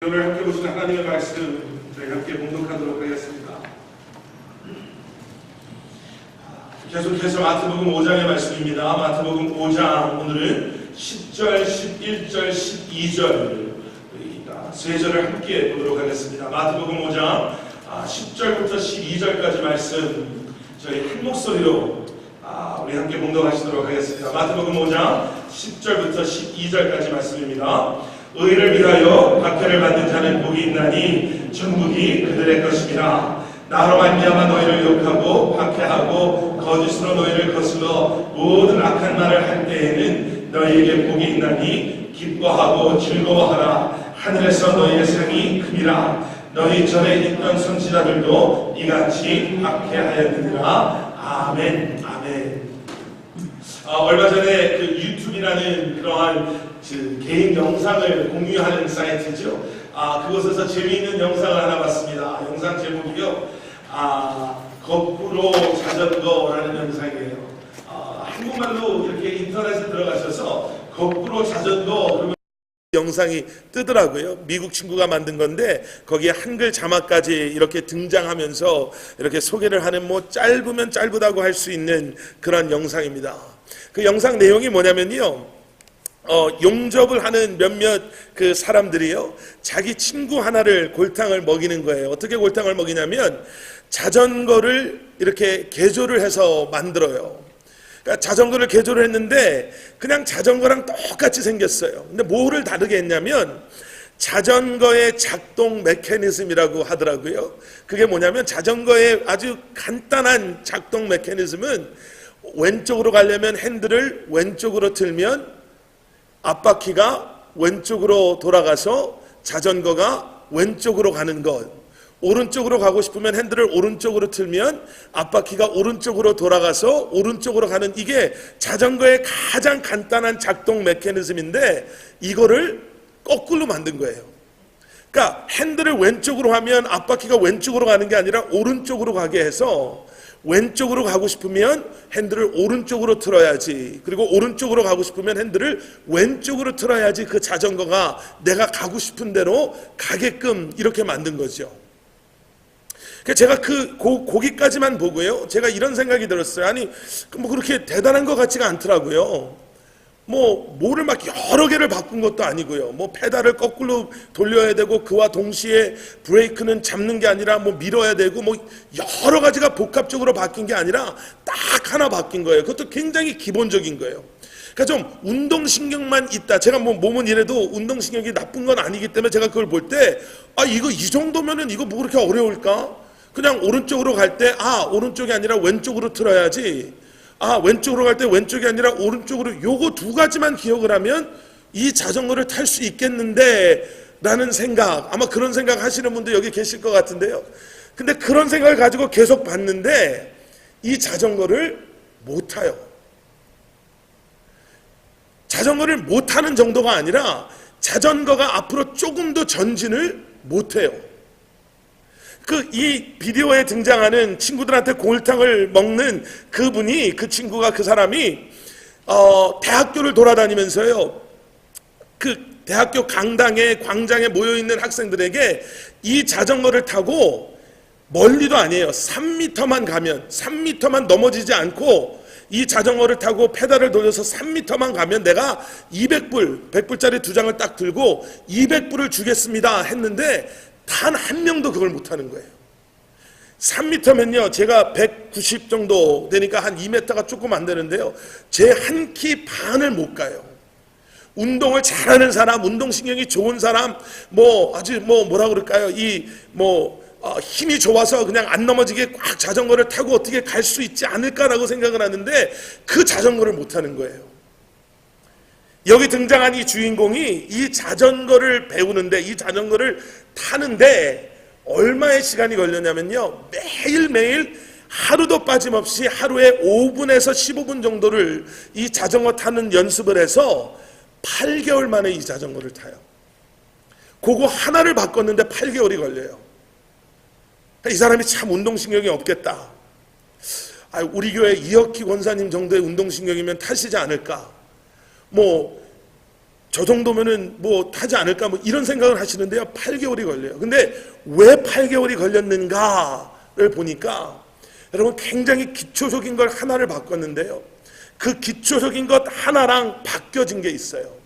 오늘 함께 보시는 하나님의 말씀 저희 함께 봉독하도록 하겠습니다. 계속해서 마태복음 5장의 말씀입니다. 마태복음 5장 오늘은 10절, 11절, 12절 세 절을 함께 보도록 하겠습니다. 마태복음 5장 10절부터 12절까지 말씀 저희 한 목소리로 우리 함께 봉독하시도록 하겠습니다. 마태복음 5장 10절부터 12절까지 말씀입니다. 의를 위하여 박해를 받는 자는 복이 있나니 천국이 그들의 것입니다. 나로 말미암아 너희를 욕하고 박해하고 거짓으로 너희를 거슬러 모든 악한 말을 할 때에는 너희에게 복이 있나니 기뻐하고 즐거워하라. 하늘에서 너희의 상이 크니라. 너희 전에 있던 선지자들도 이같이 박해하였느니라. 아멘. 아멘. 얼마 전에 그 유튜브라는 그러한 개인 영상을 공유하는 사이트죠. 그곳에서 재미있는 영상을 하나 봤습니다. 영상 제목이요. 거꾸로 자전거라는 영상이에요. 한국말로 이렇게 인터넷에 들어가셔서 거꾸로 자전거 그러면 영상이 뜨더라고요. 미국 친구가 만든 건데 거기에 한글 자막까지 이렇게 등장하면서 이렇게 소개를 하는 뭐 짧으면 짧다고 할 수 있는 그런 영상입니다. 그 영상 내용이 뭐냐면요. 용접을 하는 몇몇 그 사람들이요. 자기 친구 하나를 골탕을 먹이는 거예요. 어떻게 골탕을 먹이냐면 자전거를 이렇게 개조를 해서 만들어요. 그러니까 자전거를 개조를 했는데 그냥 자전거랑 똑같이 생겼어요. 근데 뭐를 다르게 했냐면 자전거의 작동 메커니즘이라고 하더라고요. 그게 뭐냐면 자전거의 아주 간단한 작동 메커니즘은 왼쪽으로 가려면 핸들을 왼쪽으로 틀면 앞바퀴가 왼쪽으로 돌아가서 자전거가 왼쪽으로 가는 것. 오른쪽으로 가고 싶으면 핸들을 오른쪽으로 틀면 앞바퀴가 오른쪽으로 돌아가서 오른쪽으로 가는, 이게 자전거의 가장 간단한 작동 메커니즘인데 이거를 거꾸로 만든 거예요. 그러니까 핸들을 왼쪽으로 하면 앞바퀴가 왼쪽으로 가는 게 아니라 오른쪽으로 가게 해서 왼쪽으로 가고 싶으면 핸들을 오른쪽으로 틀어야지, 그리고 오른쪽으로 가고 싶으면 핸들을 왼쪽으로 틀어야지 그 자전거가 내가 가고 싶은 대로 가게끔 이렇게 만든 거죠. 제가 거기까지만 보고요, 제가 이런 생각이 들었어요. 아니 뭐 그렇게 대단한 것 같지가 않더라고요. 뭐를 막 여러 개를 바꾼 것도 아니고요. 뭐 페달을 거꾸로 돌려야 되고 그와 동시에 브레이크는 잡는 게 아니라 뭐 밀어야 되고 뭐 여러 가지가 복합적으로 바뀐 게 아니라 딱 하나 바뀐 거예요. 그것도 굉장히 기본적인 거예요. 그러니까 좀 운동신경만 있다. 제가 뭐 몸은 이래도 운동신경이 나쁜 건 아니기 때문에 제가 그걸 볼 때 이거 이 정도면은 이거 뭐 그렇게 어려울까? 그냥 오른쪽으로 갈 때 오른쪽이 아니라 왼쪽으로 틀어야지. 왼쪽으로 갈 때 왼쪽이 아니라 오른쪽으로, 요거 두 가지만 기억을 하면 이 자전거를 탈 수 있겠는데 라는 생각, 아마 그런 생각 하시는 분도 여기 계실 것 같은데요. 근데 그런 생각을 가지고 계속 봤는데 이 자전거를 못 타요. 자전거를 못 타는 정도가 아니라 자전거가 앞으로 조금 더 전진을 못 해요. 이 비디오에 등장하는 친구들한테 골탕을 먹는 그분이, 그 친구가, 그 사람이 대학교를 돌아다니면서요, 그 대학교 강당에, 광장에 모여있는 학생들에게 이 자전거를 타고 멀리도 아니에요, 3m만 가면, 3m만 넘어지지 않고 이 자전거를 타고 페달을 돌려서 3m만 가면 내가 200불, 100불짜리 2장을 딱 들고 200불을 주겠습니다 했는데 단 한 명도 그걸 못하는 거예요. 3m면요, 제가 190 정도 되니까 한 2m가 조금 안 되는데요, 제 한 키 반을 못 가요. 운동을 잘하는 사람, 운동신경이 좋은 사람, 아주 뭐라 그럴까요, 힘이 좋아서 그냥 안 넘어지게 꽉 자전거를 타고 어떻게 갈 수 있지 않을까라고 생각을 하는데 그 자전거를 못 타는 거예요. 여기 등장한 이 주인공이 이 자전거를 배우는데, 이 자전거를 타는데 얼마의 시간이 걸렸냐면요, 매일매일 하루도 빠짐없이 하루에 5분에서 15분 정도를 이 자전거 타는 연습을 해서 8개월 만에 이 자전거를 타요. 그거 하나를 바꿨는데 8개월이 걸려요. 이 사람이 참 운동신경이 없겠다. 우리 교회 이혁희 권사님 정도의 운동신경이면 타시지 않을까. 저 정도면은 뭐 하지 않을까 뭐 이런 생각을 하시는데요. 8개월이 걸려요. 근데 왜 8개월이 걸렸는가를 보니까 여러분 굉장히 기초적인 걸 하나를 바꿨는데요. 그 기초적인 것 하나랑 바뀌어진 게 있어요.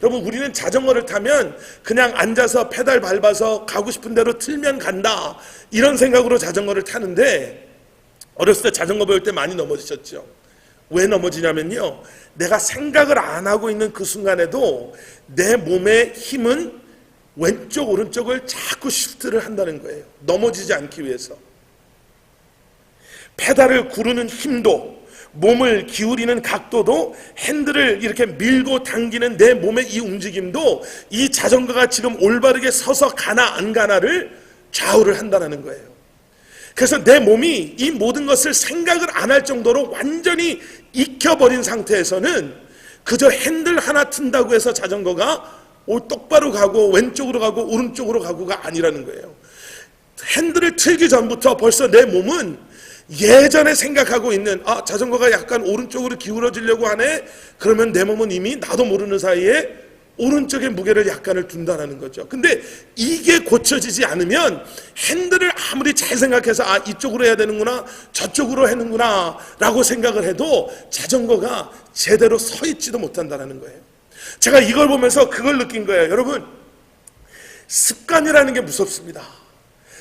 여러분 우리는 자전거를 타면 그냥 앉아서 페달 밟아서 가고 싶은 대로 틀면 간다 이런 생각으로 자전거를 타는데 어렸을 때 자전거 배울 때 많이 넘어지셨죠. 왜 넘어지냐면요, 내가 생각을 안 하고 있는 그 순간에도 내 몸의 힘은 왼쪽 오른쪽을 자꾸 시프트를 한다는 거예요. 넘어지지 않기 위해서. 페달을 구르는 힘도, 몸을 기울이는 각도도, 핸들을 이렇게 밀고 당기는 내 몸의 이 움직임도 이 자전거가 지금 올바르게 서서 가나 안 가나를 좌우를 한다는 거예요. 그래서 내 몸이 이 모든 것을 생각을 안 할 정도로 완전히 익혀버린 상태에서는 그저 핸들 하나 튼다고 해서 자전거가 똑바로 가고 왼쪽으로 가고 오른쪽으로 가고가 아니라는 거예요. 핸들을 틀기 전부터 벌써 내 몸은 예전에 생각하고 있는 자전거가 약간 오른쪽으로 기울어지려고 하네. 그러면 내 몸은 이미 나도 모르는 사이에 오른쪽에 무게를 약간을 둔다는 거죠. 근데 이게 고쳐지지 않으면 핸들을 아무리 잘 생각해서 이쪽으로 해야 되는구나 저쪽으로 하는구나 라고 생각을 해도 자전거가 제대로 서 있지도 못한다는 거예요. 제가 이걸 보면서 그걸 느낀 거예요. 여러분, 습관이라는 게 무섭습니다.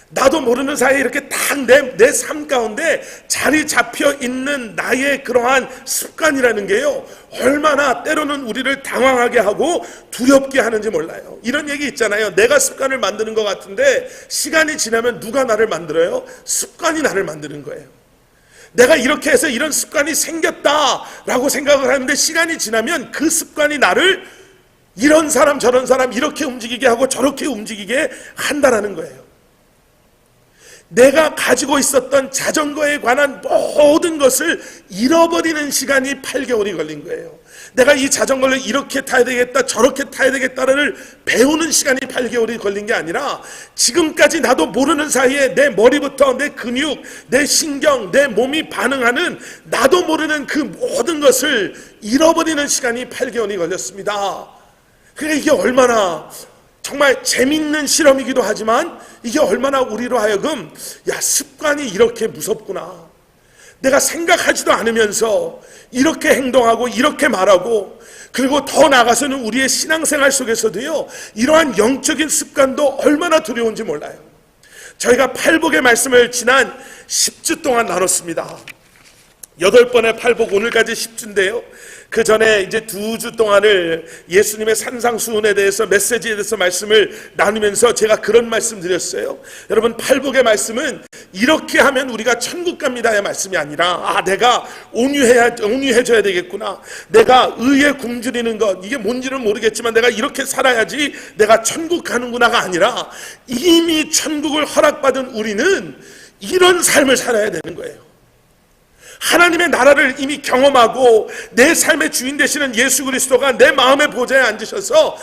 나도 모르는 사이에 이렇게 딱 내 삶 가운데 자리 잡혀 있는 나의 그러한 습관이라는 게요, 얼마나 때로는 우리를 당황하게 하고 두렵게 하는지 몰라요. 이런 얘기 있잖아요. 내가 습관을 만드는 것 같은데 시간이 지나면 누가 나를 만들어요? 습관이 나를 만드는 거예요. 내가 이렇게 해서 이런 습관이 생겼다라고 생각을 하는데 시간이 지나면 그 습관이 나를 이런 사람 저런 사람 이렇게 움직이게 하고 저렇게 움직이게 한다라는 거예요. 내가 가지고 있었던 자전거에 관한 모든 것을 잃어버리는 시간이 8개월이 걸린 거예요. 내가 이 자전거를 이렇게 타야 되겠다 저렇게 타야 되겠다를 배우는 시간이 8개월이 걸린 게 아니라 지금까지 나도 모르는 사이에 내 머리부터 내 근육, 내 신경, 내 몸이 반응하는 나도 모르는 그 모든 것을 잃어버리는 시간이 8개월이 걸렸습니다. 그러니까 이게 얼마나 정말 재밌는 실험이기도 하지만 이게 얼마나 우리로 하여금 습관이 이렇게 무섭구나. 내가 생각하지도 않으면서 이렇게 행동하고 이렇게 말하고, 그리고 더 나아가서는 우리의 신앙생활 속에서도요, 이러한 영적인 습관도 얼마나 두려운지 몰라요. 저희가 팔복의 말씀을 지난 10주 동안 나눴습니다. 8번의 팔복, 오늘까지 10주인데요. 그 전에 이제 2주 동안을 예수님의 산상수훈에 대해서 메시지에 대해서 말씀을 나누면서 제가 그런 말씀 드렸어요. 여러분, 팔복의 말씀은 이렇게 하면 우리가 천국 갑니다의 말씀이 아니라 내가 온유해져야 되겠구나, 내가 의에 굶주리는 것 이게 뭔지는 모르겠지만 내가 이렇게 살아야지 내가 천국 가는구나가 아니라 이미 천국을 허락받은 우리는 이런 삶을 살아야 되는 거예요. 하나님의 나라를 이미 경험하고 내 삶의 주인 되시는 예수 그리스도가 내 마음의 보좌에 앉으셔서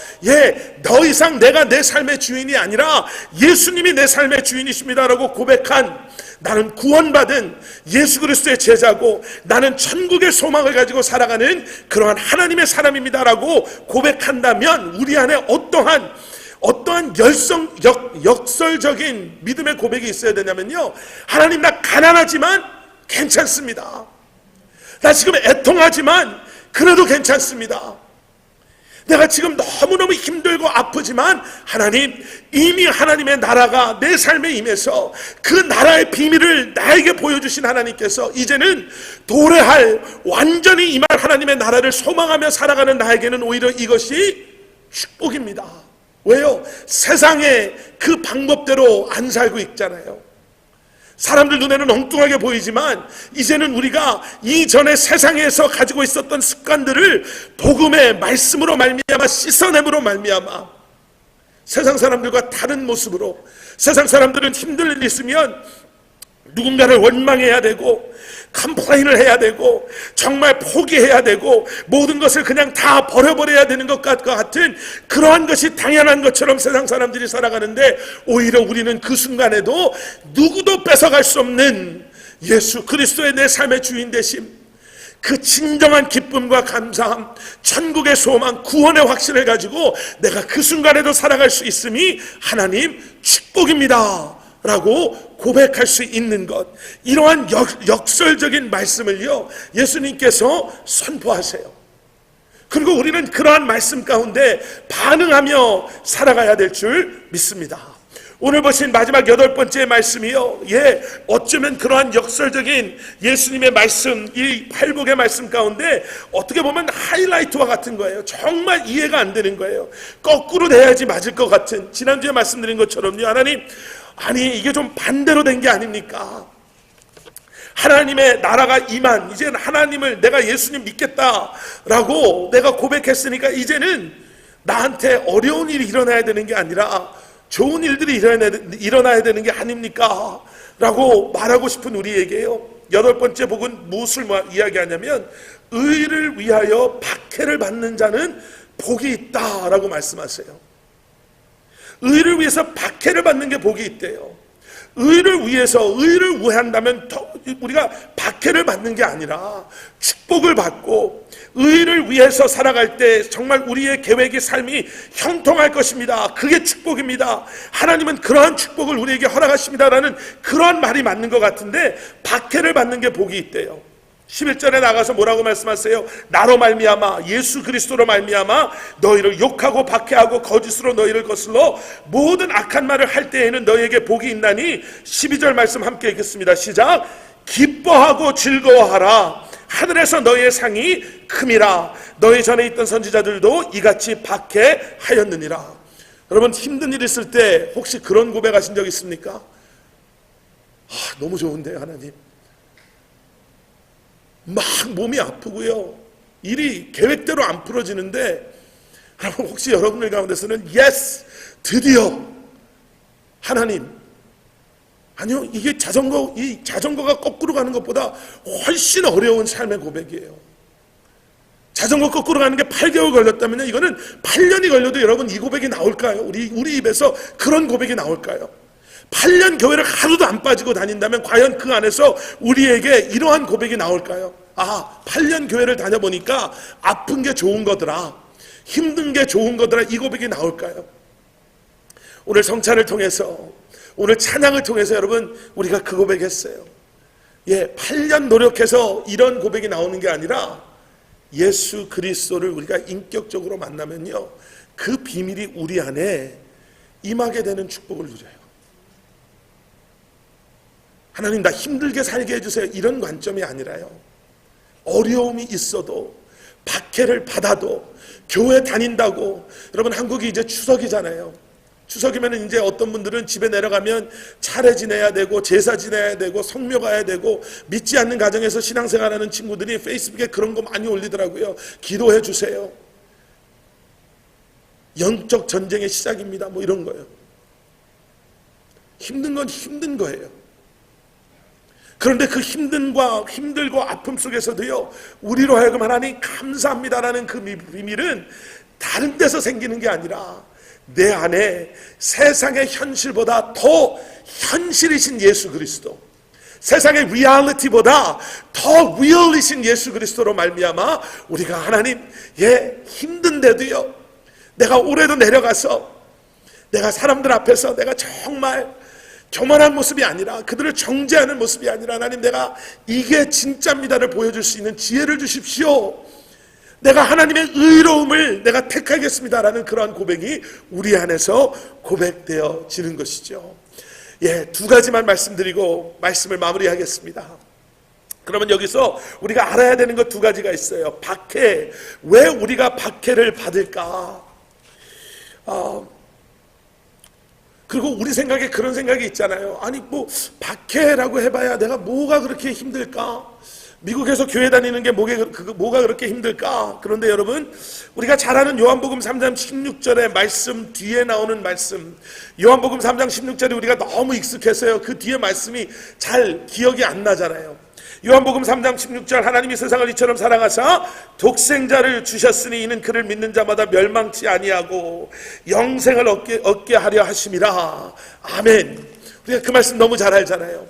더 이상 내가 내 삶의 주인이 아니라 예수님이 내 삶의 주인이십니다라고 고백한, 나는 구원받은 예수 그리스도의 제자고 나는 천국의 소망을 가지고 살아가는 그러한 하나님의 사람입니다라고 고백한다면 우리 안에 어떠한 역설적인 믿음의 고백이 있어야 되냐면요, 하나님, 나 가난하지만 괜찮습니다. 나 지금 애통하지만 그래도 괜찮습니다. 내가 지금 너무너무 힘들고 아프지만 하나님, 이미 하나님의 나라가 내 삶에 임해서 그 나라의 비밀을 나에게 보여주신 하나님께서 이제는 도래할, 완전히 임할 하나님의 나라를 소망하며 살아가는 나에게는 오히려 이것이 축복입니다. 왜요? 세상의 그 방법대로 안 살고 있잖아요. 사람들 눈에는 엉뚱하게 보이지만 이제는 우리가 이전에 세상에서 가지고 있었던 습관들을 복음의 말씀으로 말미암아 씻어냄으로 말미암아 세상 사람들과 다른 모습으로, 세상 사람들은 힘들 일 있으면 누군가를 원망해야 되고 컴플레인을 해야 되고 정말 포기해야 되고 모든 것을 그냥 다 버려버려야 되는 것 같은 그러한 것이 당연한 것처럼 세상 사람들이 살아가는데, 오히려 우리는 그 순간에도 누구도 뺏어갈 수 없는 예수 그리스도의 내 삶의 주인 되심, 그 진정한 기쁨과 감사함, 천국의 소망, 구원의 확신을 가지고 내가 그 순간에도 살아갈 수 있음이 하나님 축복입니다 라고 고백할 수 있는 것, 이러한 역설적인 말씀을요 예수님께서 선포하세요. 그리고 우리는 그러한 말씀 가운데 반응하며 살아가야 될 줄 믿습니다. 오늘 보신 마지막 8번째 말씀이요, 어쩌면 그러한 역설적인 예수님의 말씀, 이 팔복의 말씀 가운데 어떻게 보면 하이라이트와 같은 거예요. 정말 이해가 안 되는 거예요. 거꾸로 돼야지 맞을 것 같은, 지난주에 말씀드린 것처럼요, 하나님, 아니 이게 좀 반대로 된 게 아닙니까? 하나님의 나라가 임한, 이제는 하나님을, 내가 예수님 믿겠다라고 내가 고백했으니까 이제는 나한테 어려운 일이 일어나야 되는 게 아니라 좋은 일들이 일어나야 되는 게 아닙니까? 라고 말하고 싶은 우리에게요, 8번째 복은 무엇을 이야기하냐면 의를 위하여 박해를 받는 자는 복이 있다라고 말씀하세요. 의를 위해서 박해를 받는 게 복이 있대요. 의를 위해서, 의를 위한다면 우리가 박해를 받는 게 아니라 축복을 받고 의를 위해서 살아갈 때 정말 우리의 계획의 삶이 형통할 것입니다. 그게 축복입니다. 하나님은 그러한 축복을 우리에게 허락하십니다라는 그런 말이 맞는 것 같은데, 박해를 받는 게 복이 있대요. 11절에 나가서 뭐라고 말씀하세요? 나로 말미암아, 예수 그리스도로 말미암아 너희를 욕하고 박해하고 거짓으로 너희를 거슬러 모든 악한 말을 할 때에는 너희에게 복이 있나니. 12절 말씀 함께 읽겠습니다. 시작. 기뻐하고 즐거워하라. 하늘에서 너희의 상이 큼이라. 너희 전에 있던 선지자들도 이같이 박해하였느니라. 여러분, 힘든 일 있을 때 혹시 그런 고백하신 적 있습니까? 너무 좋은데요, 하나님. 막 몸이 아프고요, 일이 계획대로 안 풀어지는데, 여러분 혹시 여러분들 가운데서는 yes, 드디어 하나님, 아니요, 이게 이 자전거가 거꾸로 가는 것보다 훨씬 어려운 삶의 고백이에요. 자전거 거꾸로 가는 게 8개월 걸렸다면 이거는 8년이 걸려도 여러분 이 고백이 나올까요? 우리 입에서 그런 고백이 나올까요? 8년 교회를 하루도 안 빠지고 다닌다면 과연 그 안에서 우리에게 이러한 고백이 나올까요? 8년 교회를 다녀보니까 아픈 게 좋은 거더라, 힘든 게 좋은 거더라, 이 고백이 나올까요? 오늘 성찬을 통해서, 오늘 찬양을 통해서 여러분 우리가 그 고백했어요. 8년 노력해서 이런 고백이 나오는 게 아니라 예수 그리스도를 우리가 인격적으로 만나면요, 그 비밀이 우리 안에 임하게 되는 축복을 누려요. 하나님, 나 힘들게 살게 해주세요, 이런 관점이 아니라요, 어려움이 있어도, 박해를 받아도, 교회 다닌다고, 여러분 한국이 이제 추석이잖아요. 추석이면 이제 어떤 분들은 집에 내려가면 차례 지내야 되고 제사 지내야 되고 성묘 가야 되고, 믿지 않는 가정에서 신앙생활하는 친구들이 페이스북에 그런 거 많이 올리더라고요. 기도해 주세요, 영적 전쟁의 시작입니다, 뭐 이런 거예요. 힘든 건 힘든 거예요. 그런데 그 힘들고 아픔 속에서도요, 우리로 하여금 하나님 감사합니다라는 그 비밀은 다른 데서 생기는 게 아니라 내 안에 세상의 현실보다 더 현실이신 예수 그리스도, 세상의 리얼리티보다 더 리얼이신 예수 그리스도로 말미암아 우리가 하나님, 힘든데도요, 내가 올해도 내려가서 내가 사람들 앞에서 내가 정말 교만한 모습이 아니라, 그들을 정죄하는 모습이 아니라, 하나님 내가 이게 진짜입니다를 보여줄 수 있는 지혜를 주십시오, 내가 하나님의 의로움을 내가 택하겠습니다라는 그러한 고백이 우리 안에서 고백되어지는 것이죠. 2가지만 말씀드리고 말씀을 마무리하겠습니다. 그러면 여기서 우리가 알아야 되는 것 2가지가 있어요. 박해, 왜 우리가 박해를 받을까? 그리고 우리 생각에 그런 생각이 있잖아요. 아니 뭐 박해라고 해봐야 내가 뭐가 그렇게 힘들까? 미국에서 교회 다니는 게 뭐가 그렇게 힘들까? 그런데 여러분, 우리가 잘 아는 요한복음 3장 16절의 말씀 뒤에 나오는 말씀, 요한복음 3장 16절이 우리가 너무 익숙해서요, 그 뒤에 말씀이 잘 기억이 안 나잖아요. 요한복음 3장 16절, 하나님이 세상을 이처럼 사랑하사 독생자를 주셨으니 이는 그를 믿는 자마다 멸망치 아니하고 영생을 얻게 하려 하심이라. 아멘. 우리가 그 말씀 너무 잘 알잖아요.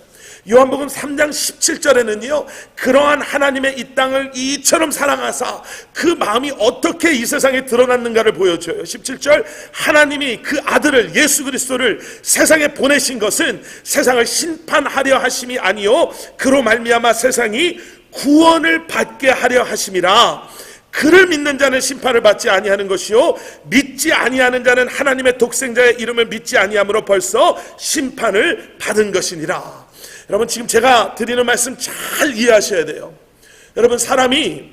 요한복음 3장 17절에는요, 그러한 하나님의 이 땅을 이처럼 사랑하사 그 마음이 어떻게 이 세상에 드러났는가를 보여줘요. 17절, 하나님이 그 아들을 예수 그리스도를 세상에 보내신 것은 세상을 심판하려 하심이 아니요 그로 말미암아 세상이 구원을 받게 하려 하심이라. 그를 믿는 자는 심판을 받지 아니하는 것이요 믿지 아니하는 자는 하나님의 독생자의 이름을 믿지 아니함으로 벌써 심판을 받은 것이니라. 여러분, 지금 제가 드리는 말씀 잘 이해하셔야 돼요. 여러분, 사람이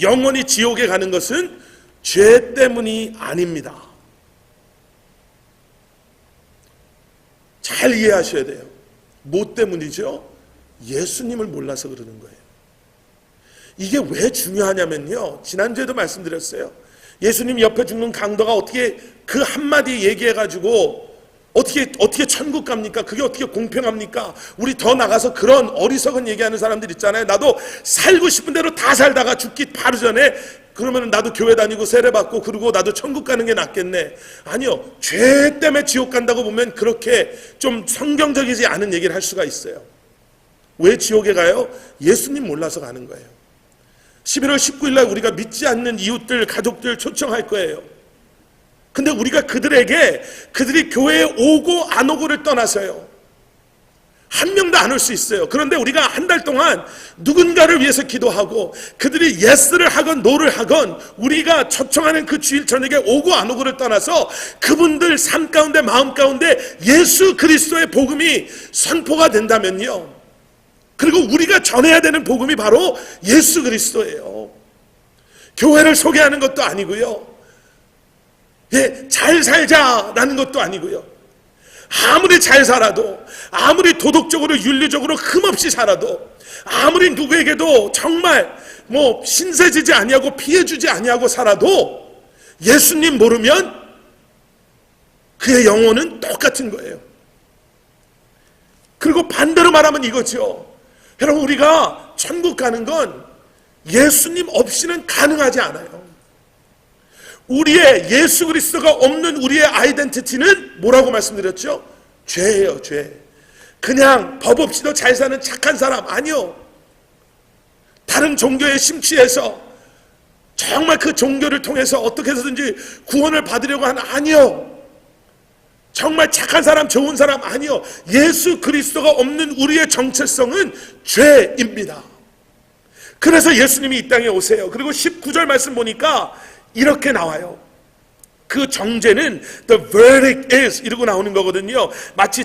영원히 지옥에 가는 것은 죄 때문이 아닙니다. 잘 이해하셔야 돼요. 뭐 때문이죠? 예수님을 몰라서 그러는 거예요. 이게 왜 중요하냐면요, 지난주에도 말씀드렸어요. 예수님 옆에 죽는 강도가 어떻게 그 한마디 얘기해가지고 어떻게 천국 갑니까? 그게 어떻게 공평합니까? 우리 더 나가서 그런 어리석은 얘기하는 사람들 있잖아요. 나도 살고 싶은 대로 다 살다가 죽기 바로 전에 그러면 나도 교회 다니고 세례받고 그러고 나도 천국 가는 게 낫겠네. 아니요, 죄 때문에 지옥 간다고 보면 그렇게 좀 성경적이지 않은 얘기를 할 수가 있어요. 왜 지옥에 가요? 예수님 몰라서 가는 거예요. 11월 19일 날 우리가 믿지 않는 이웃들, 가족들 초청할 거예요. 근데 우리가 그들이 교회에 오고 안 오고를 떠나서요, 한 명도 안 올 수 있어요. 그런데 우리가 한 달 동안 누군가를 위해서 기도하고 그들이 예스를 하건 노를 하건 우리가 초청하는 그 주일 저녁에 오고 안 오고를 떠나서 그분들 삶 가운데 마음 가운데 예수 그리스도의 복음이 선포가 된다면요, 그리고 우리가 전해야 되는 복음이 바로 예수 그리스도예요. 교회를 소개하는 것도 아니고요, 잘 살자라는 것도 아니고요, 아무리 잘 살아도, 아무리 도덕적으로 윤리적으로 흠없이 살아도, 아무리 누구에게도 정말 신세지지 아니하고 피해주지 아니하고 살아도 예수님 모르면 그의 영혼은 똑같은 거예요. 그리고 반대로 말하면 이거죠. 여러분, 우리가 천국 가는 건 예수님 없이는 가능하지 않아요. 우리의 예수 그리스도가 없는 우리의 아이덴티티는 뭐라고 말씀드렸죠? 죄예요, 죄. 그냥 법 없이도 잘 사는 착한 사람 아니요. 다른 종교에 심취해서 정말 그 종교를 통해서 어떻게 해서든지 구원을 받으려고 하는 아니요. 정말 착한 사람, 좋은 사람 아니요. 예수 그리스도가 없는 우리의 정체성은 죄입니다. 그래서 예수님이 이 땅에 오세요. 그리고 19절 말씀 보니까 이렇게 나와요. 그 정죄는 the verdict is 이러고 나오는 거거든요. 마치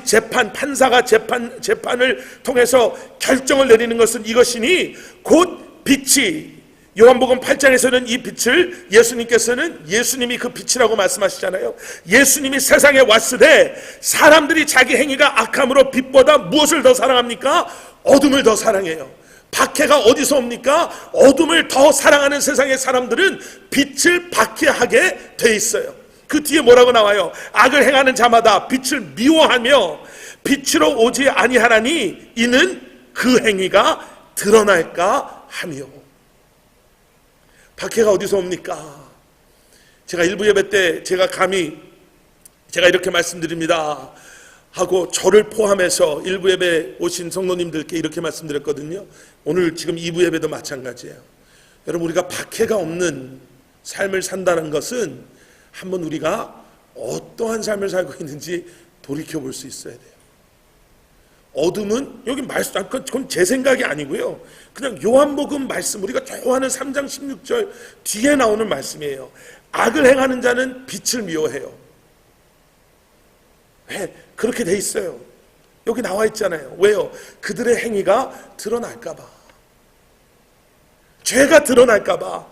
판사가 재판을 통해서 결정을 내리는 것은 이것이니 곧 빛이, 요한복음 8장에서는 이 빛을 예수님께서는 예수님이 그 빛이라고 말씀하시잖아요. 예수님이 세상에 왔으되 사람들이 자기 행위가 악함으로 빛보다 무엇을 더 사랑합니까? 어둠을 더 사랑해요. 박해가 어디서 옵니까? 어둠을 더 사랑하는 세상의 사람들은 빛을 박해하게 돼 있어요. 그 뒤에 뭐라고 나와요? 악을 행하는 자마다 빛을 미워하며 빛으로 오지 아니하나니 이는 그 행위가 드러날까 하며. 박해가 어디서 옵니까? 제가 일부 예배 때 제가 이렇게 말씀드립니다 하고 저를 포함해서 일부 예배 오신 성도님들께 이렇게 말씀드렸거든요. 오늘 지금 2부 예배도 마찬가지예요. 여러분, 우리가 박해가 없는 삶을 산다는 것은 한번 우리가 어떠한 삶을 살고 있는지 돌이켜볼 수 있어야 돼요. 어둠은 여기 말씀, 그건 제 생각이 아니고요, 그냥 요한복음 말씀, 우리가 좋아하는 3장 16절 뒤에 나오는 말씀이에요. 악을 행하는 자는 빛을 미워해요. 그렇게 돼 있어요. 여기 나와 있잖아요. 왜요? 그들의 행위가 드러날까 봐, 죄가 드러날까 봐.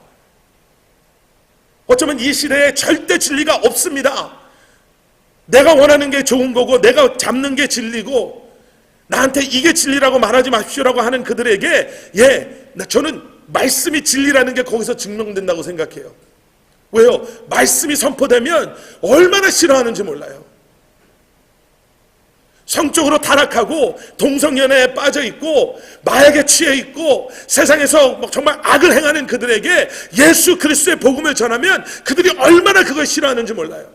어쩌면 이 시대에 절대 진리가 없습니다. 내가 원하는 게 좋은 거고 내가 잡는 게 진리고 나한테 이게 진리라고 말하지 마십시오라고 하는 그들에게 저는 말씀이 진리라는 게 거기서 증명된다고 생각해요. 왜요? 말씀이 선포되면 얼마나 싫어하는지 몰라요. 성적으로 타락하고 동성연애에 빠져있고 마약에 취해있고 세상에서 정말 악을 행하는 그들에게 예수 그리스도의 복음을 전하면 그들이 얼마나 그걸 싫어하는지 몰라요.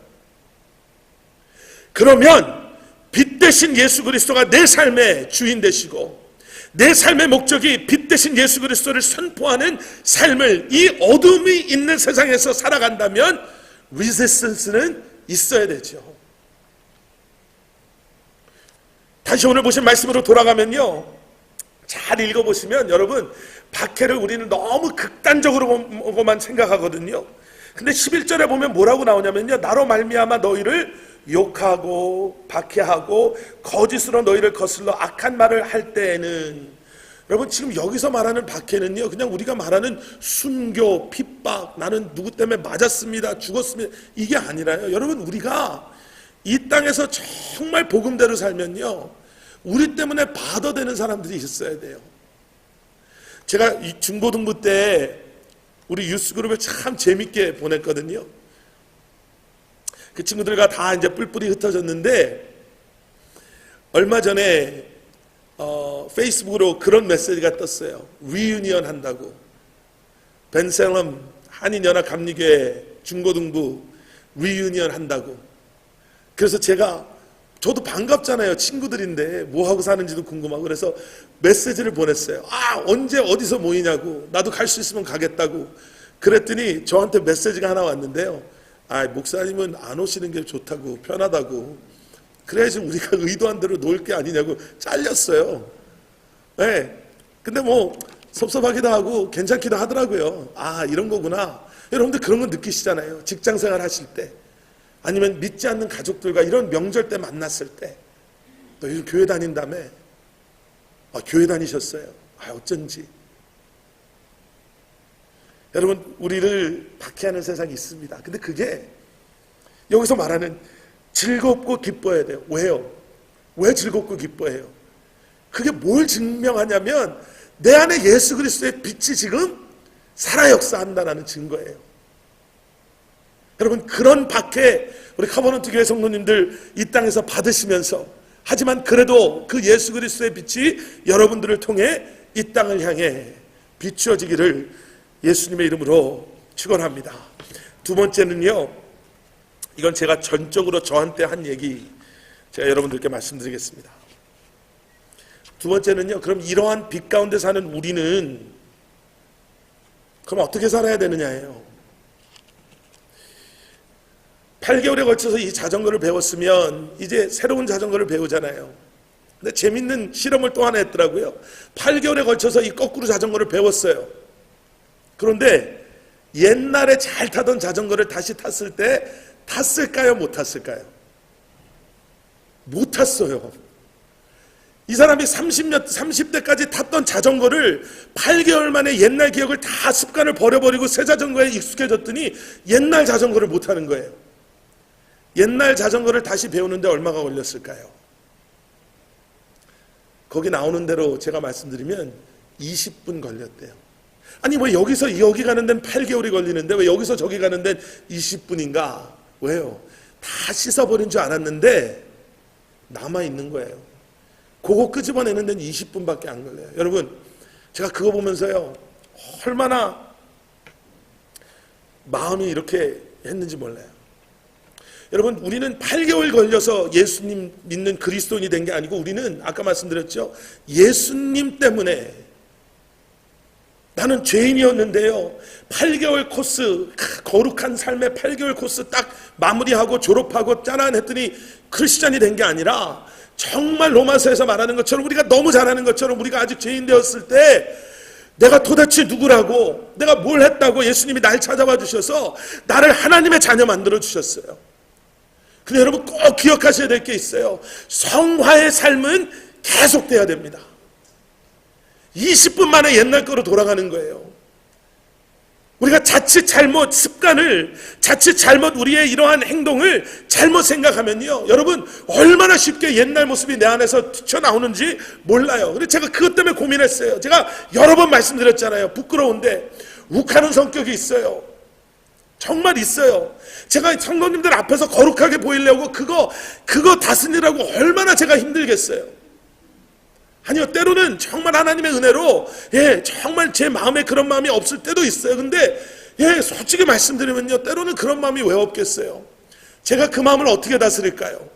그러면 빛 대신 예수 그리스도가 내 삶의 주인 되시고 내 삶의 목적이 빛 대신 예수 그리스도를 선포하는 삶을 이 어둠이 있는 세상에서 살아간다면 리지스턴스는 있어야 되죠. 다시 오늘 보신 말씀으로 돌아가면요, 잘 읽어보시면 여러분, 박해를 우리는 너무 극단적으로만 생각하거든요. 근데 11절에 보면 뭐라고 나오냐면요, 나로 말미암아 너희를 욕하고 박해하고 거짓으로 너희를 거슬러 악한 말을 할 때에는, 여러분 지금 여기서 말하는 박해는요, 그냥 우리가 말하는 순교, 핍박, 나는 누구 때문에 맞았습니다, 죽었습니다, 이게 아니라요. 여러분, 우리가 이 땅에서 정말 복음대로 살면요, 우리 때문에 바더되는 사람들이 있어야 돼요. 제가 중고등부 때 우리 유스그룹을 참 재밌게 보냈거든요. 그 친구들과 다 이제 뿔뿔이 흩어졌는데, 얼마 전에 페이스북으로 그런 메시지가 떴어요. 리유니언 한다고. 벤셀럼 한인연합 감리교회 중고등부 리유니언 한다고. 그래서 저도 반갑잖아요. 친구들인데 뭐하고 사는지도 궁금하고. 그래서 메시지를 보냈어요. 언제 어디서 모이냐고. 나도 갈 수 있으면 가겠다고. 그랬더니 저한테 메시지가 하나 왔는데요. 목사님은 안 오시는 게 좋다고, 편하다고. 그래야지 우리가 의도한 대로 놀 게 아니냐고 잘렸어요. 네. 근데 뭐 섭섭하기도 하고 괜찮기도 하더라고요. 이런 거구나. 여러분들 그런 거 느끼시잖아요. 직장생활 하실 때, 아니면 믿지 않는 가족들과 이런 명절 때 만났을 때, 너 요즘 교회 다닌다며? 교회 다니셨어요? 어쩐지. 여러분, 우리를 박해하는 세상이 있습니다. 근데 그게 여기서 말하는 즐겁고 기뻐해야 돼요. 왜요? 왜 즐겁고 기뻐해요? 그게 뭘 증명하냐면 내 안에 예수 그리스도의 빛이 지금 살아 역사한다는 증거예요. 여러분, 그런 박해 우리 커버넌트 교회 성도님들 이 땅에서 받으시면서, 하지만 그래도 그 예수 그리스도의 빛이 여러분들을 통해 이 땅을 향해 비추어지기를 예수님의 이름으로 축원합니다. 두 번째는요, 이건 제가 전적으로 저한테 한 얘기, 제가 여러분들께 말씀드리겠습니다. 두 번째는요, 그럼 이러한 빛 가운데 사는 우리는 그럼 어떻게 살아야 되느냐예요. 8개월에 걸쳐서 이 자전거를 배웠으면 이제 새로운 자전거를 배우잖아요. 근데 재밌는 실험을 또 하나 했더라고요. 8개월에 걸쳐서 이 거꾸로 자전거를 배웠어요. 그런데 옛날에 잘 타던 자전거를 다시 탔을 때 탔을까요? 못 탔을까요? 못 탔어요. 이 사람이 30대까지 탔던 자전거를 8개월 만에 옛날 기억을 다 습관을 버려버리고 새 자전거에 익숙해졌더니 옛날 자전거를 못 타는 거예요. 옛날 자전거를 다시 배우는데 얼마가 걸렸을까요? 거기 나오는 대로 제가 말씀드리면 20분 걸렸대요. 아니 왜 여기서 여기 가는 데는 8개월이 걸리는데 왜 여기서 저기 가는 데는 20분인가? 왜요? 다 씻어버린 줄 알았는데 남아있는 거예요. 그거 끄집어내는 데는 20분밖에 안 걸려요. 여러분, 제가 그거 보면서요, 얼마나 마음이 이렇게 했는지 몰라요. 여러분, 우리는 8개월 걸려서 예수님 믿는 그리스도인이 된 게 아니고, 우리는 아까 말씀드렸죠, 예수님 때문에 나는 죄인이었는데요, 8개월 코스, 거룩한 삶의 8개월 코스 딱 마무리하고 졸업하고 짜란 했더니 크리스찬이 된 게 아니라, 정말 로마서에서 말하는 것처럼, 우리가 너무 잘하는 것처럼, 우리가 아직 죄인 되었을 때 내가 도대체 누구라고, 내가 뭘 했다고 예수님이 날 찾아와 주셔서 나를 하나님의 자녀 만들어 주셨어요. 근데 여러분 꼭 기억하셔야 될 게 있어요. 성화의 삶은 계속돼야 됩니다. 20분 만에 옛날 거로 돌아가는 거예요. 우리가 자칫 잘못 습관을, 자칫 잘못 우리의 이러한 행동을 잘못 생각하면요, 여러분 얼마나 쉽게 옛날 모습이 내 안에서 튀어나오는지 몰라요. 그래서 제가 그것 때문에 고민했어요. 제가 여러 번 말씀드렸잖아요. 부끄러운데 욱하는 성격이 있어요. 정말 있어요. 제가 성도님들 앞에서 거룩하게 보이려고 그거 다스리라고 얼마나 제가 힘들겠어요. 아니요, 때로는 정말 하나님의 은혜로 정말 제 마음에 그런 마음이 없을 때도 있어요. 근데 솔직히 말씀드리면요, 때로는 그런 마음이 왜 없겠어요? 제가 그 마음을 어떻게 다스릴까요?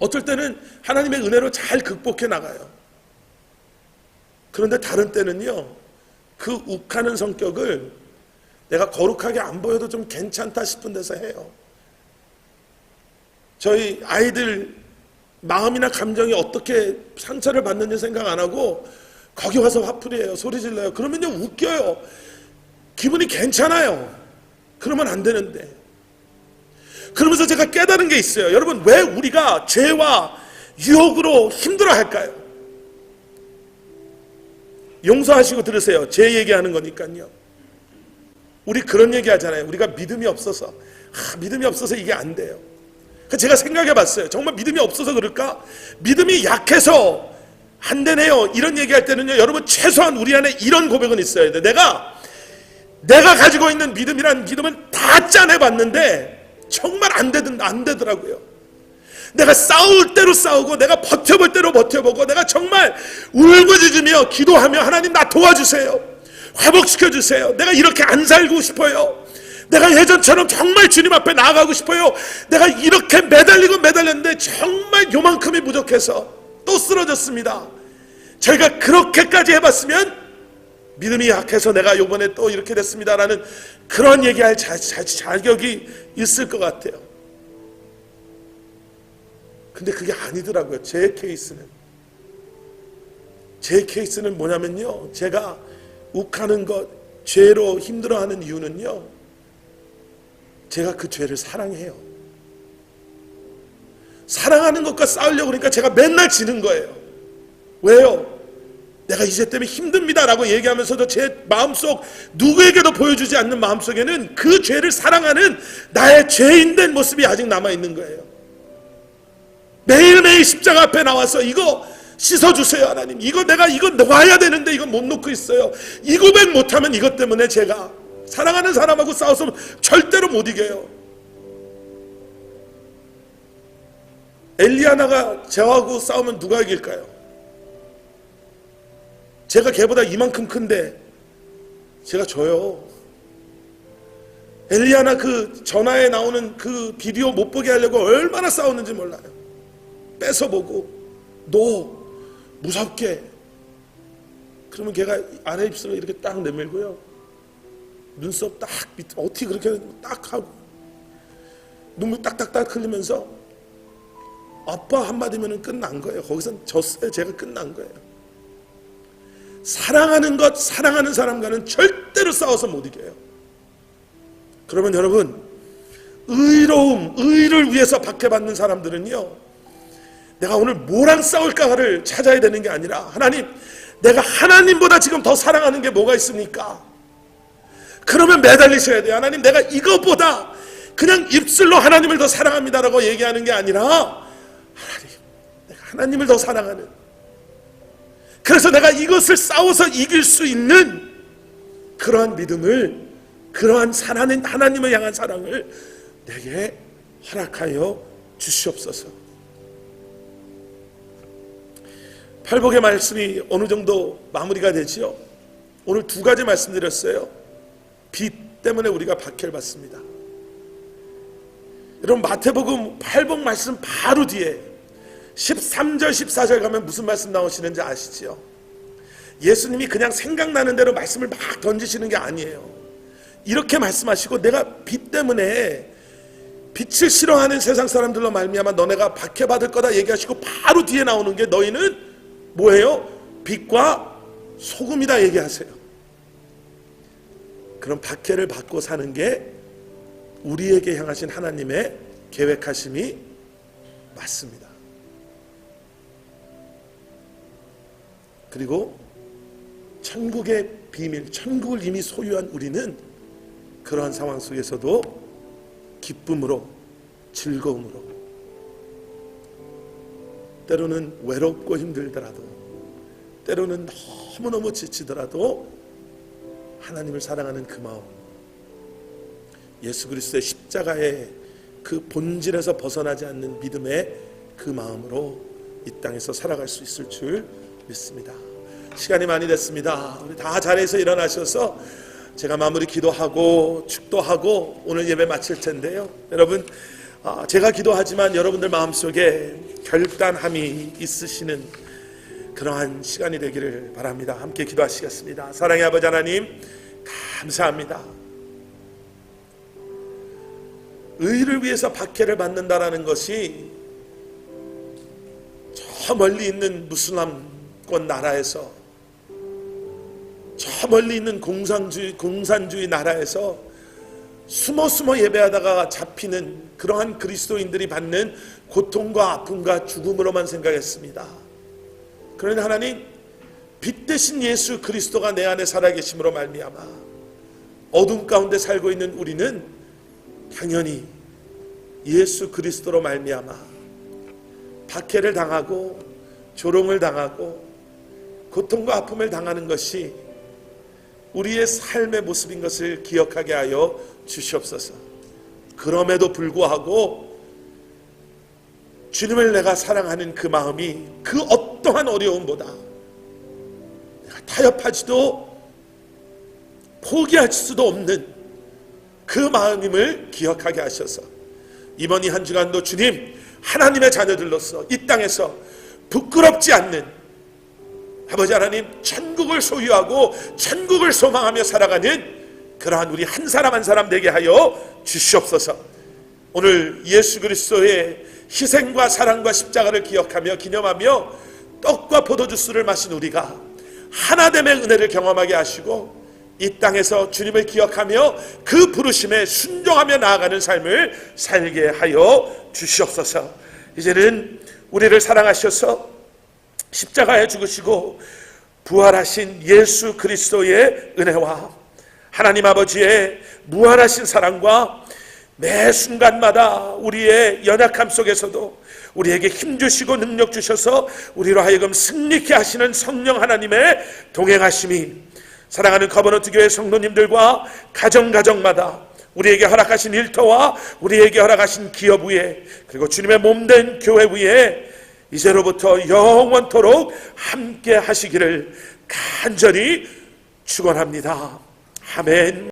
어쩔 때는 하나님의 은혜로 잘 극복해 나가요. 그런데 다른 때는요, 그 욱하는 성격을 내가 거룩하게 안 보여도 좀 괜찮다 싶은 데서 해요. 저희 아이들 마음이나 감정이 어떻게 상처를 받는지 생각 안 하고 거기 와서 화풀이해요. 소리 질러요. 그러면요 웃겨요. 기분이 괜찮아요. 그러면 안 되는데. 그러면서 제가 깨달은 게 있어요. 여러분, 왜 우리가 죄와 유혹으로 힘들어 할까요? 용서하시고 들으세요. 제 얘기하는 거니까요. 우리 그런 얘기 하잖아요. 우리가 믿음이 없어서 믿음이 없어서 이게 안 돼요. 제가 생각해 봤어요. 정말 믿음이 없어서 그럴까? 믿음이 약해서 안 되네요. 이런 얘기할 때는요, 여러분 최소한 우리 안에 이런 고백은 있어야 돼. 내가 가지고 있는 믿음이란 믿음은 다 짠해 봤는데 정말 안 되더라고요. 내가 싸울 대로 싸우고 내가 버텨볼 대로 버텨보고 내가 정말 울부짖으며 기도하며 하나님 나 도와주세요. 회복시켜 주세요. 내가 이렇게 안 살고 싶어요. 내가 예전처럼 정말 주님 앞에 나아가고 싶어요. 내가 이렇게 매달렸는데 정말 요만큼이 부족해서 또 쓰러졌습니다. 저희가 그렇게까지 해봤으면 믿음이 약해서 내가 요번에 또 이렇게 됐습니다라는 그런 얘기할 자격이 있을 것 같아요. 근데 그게 아니더라고요. 제 케이스는 뭐냐면요, 제가 욱하는 것, 죄로 힘들어하는 이유는요, 제가 그 죄를 사랑해요. 사랑하는 것과 싸우려고 그러니까 제가 맨날 지는 거예요. 왜요? 내가 이 죄 때문에 힘듭니다 라고 얘기하면서도 제 마음속 누구에게도 보여주지 않는 마음속에는 그 죄를 사랑하는 나의 죄인된 모습이 아직 남아있는 거예요. 매일매일 십자가 앞에 나와서 이거 씻어주세요 하나님, 이거 내가 이거 놔야 되는데 이거 못 놓고 있어요. 이 고백 못하면 이것 때문에 제가 사랑하는 사람하고 싸워서 절대로 못 이겨요. 엘리야나가 저하고 싸우면 누가 이길까요? 제가 걔보다 이만큼 큰데 제가 져요. 엘리야나 그 전화에 나오는 그 비디오 못 보게 하려고 얼마나 싸웠는지 몰라요. 뺏어보고 너 무섭게. 그러면 걔가 아내 입술을 이렇게 딱 내밀고요, 눈썹 딱 밑에 어떻게 그렇게 딱 하고 눈물 딱딱딱 흘리면서 아빠 한마디면 끝난 거예요. 거기선 졌어요. 제가 끝난 거예요. 사랑하는 것, 사랑하는 사람과는 절대로 싸워서 못 이겨요. 그러면 여러분, 의를 위해서 박해받는 사람들은요, 내가 오늘 뭐랑 싸울까를 찾아야 되는 게 아니라 하나님, 내가 하나님보다 지금 더 사랑하는 게 뭐가 있습니까? 그러면 매달리셔야 돼요. 하나님, 내가 이것보다 그냥 입술로 하나님을 더 사랑합니다라고 얘기하는 게 아니라 하나님, 내가 하나님을 더 사랑하는, 그래서 내가 이것을 싸워서 이길 수 있는 그러한 믿음을, 그러한 사랑하는 하나님을 향한 사랑을 내게 허락하여 주시옵소서. 팔복의 말씀이 어느 정도 마무리가 되지요. 오늘 두 가지 말씀드렸어요. 빚 때문에 우리가 박해를 받습니다. 여러분, 마태복음 팔복 말씀 바로 뒤에 13절 14절 가면 무슨 말씀 나오시는지 아시지요? 예수님이 그냥 생각나는 대로 말씀을 막 던지시는 게 아니에요. 이렇게 말씀하시고, 내가 빚 때문에 빛을 싫어하는 세상 사람들로 말미암아 너네가 박해받을 거다 얘기하시고, 바로 뒤에 나오는 게 너희는 뭐예요? 빛과 소금이다 얘기하세요. 그럼 박해를 받고 사는 게 우리에게 향하신 하나님의 계획하심이 맞습니다. 그리고 천국의 비밀, 천국을 이미 소유한 우리는 그러한 상황 속에서도 기쁨으로, 즐거움으로, 때로는 외롭고 힘들더라도, 때로는 너무너무 지치더라도 하나님을 사랑하는 그 마음, 예수 그리스도의 십자가의 그 본질에서 벗어나지 않는 믿음의 그 마음으로 이 땅에서 살아갈 수 있을 줄 믿습니다. 시간이 많이 됐습니다. 우리 다 자리에서 일어나셔서 제가 마무리 기도하고 축도하고 오늘 예배 마칠 텐데요. 여러분, 제가 기도하지만 여러분들 마음속에 결단함이 있으시는 그러한 시간이 되기를 바랍니다. 함께 기도하시겠습니다. 사랑의 아버지 하나님, 감사합니다. 의를 위해서 박해를 받는다라는 것이 저 멀리 있는 무슬림권 나라에서, 저 멀리 있는 공산주의 나라에서 숨어 예배하다가 잡히는 그러한 그리스도인들이 받는 고통과 아픔과 죽음으로만 생각했습니다. 그러나 하나님, 빛 대신 예수 그리스도가 내 안에 살아계심으로 말미암아 어둠 가운데 살고 있는 우리는 당연히 예수 그리스도로 말미암아 박해를 당하고 조롱을 당하고 고통과 아픔을 당하는 것이 우리의 삶의 모습인 것을 기억하게 하여 주시옵소서. 그럼에도 불구하고 주님을 내가 사랑하는 그 마음이 그 어떠한 어려움보다 내가 타협하지도 포기할 수도 없는 그 마음임을 기억하게 하셔서 이번 이 한 주간도 주님, 하나님의 자녀들로서 이 땅에서 부끄럽지 않는 아버지 하나님, 천국을 소유하고 천국을 소망하며 살아가는 그러한 우리 한 사람 한 사람 되게 하여 주시옵소서. 오늘 예수 그리스도의 희생과 사랑과 십자가를 기억하며 기념하며 떡과 포도주스를 마신 우리가 하나됨의 은혜를 경험하게 하시고 이 땅에서 주님을 기억하며 그 부르심에 순종하며 나아가는 삶을 살게 하여 주시옵소서. 이제는 우리를 사랑하셔서 십자가에 죽으시고 부활하신 예수 그리스도의 은혜와 하나님 아버지의 무한하신 사랑과 매 순간마다 우리의 연약함 속에서도 우리에게 힘주시고 능력 주셔서 우리로 하여금 승리케 하시는 성령 하나님의 동행하심이 사랑하는 커버넌트 교회 성도님들과 가정마다 우리에게 허락하신 일터와 우리에게 허락하신 기업 위에 그리고 주님의 몸된 교회 위에 이제로부터 영원토록 함께 하시기를 간절히 축원합니다. 아멘.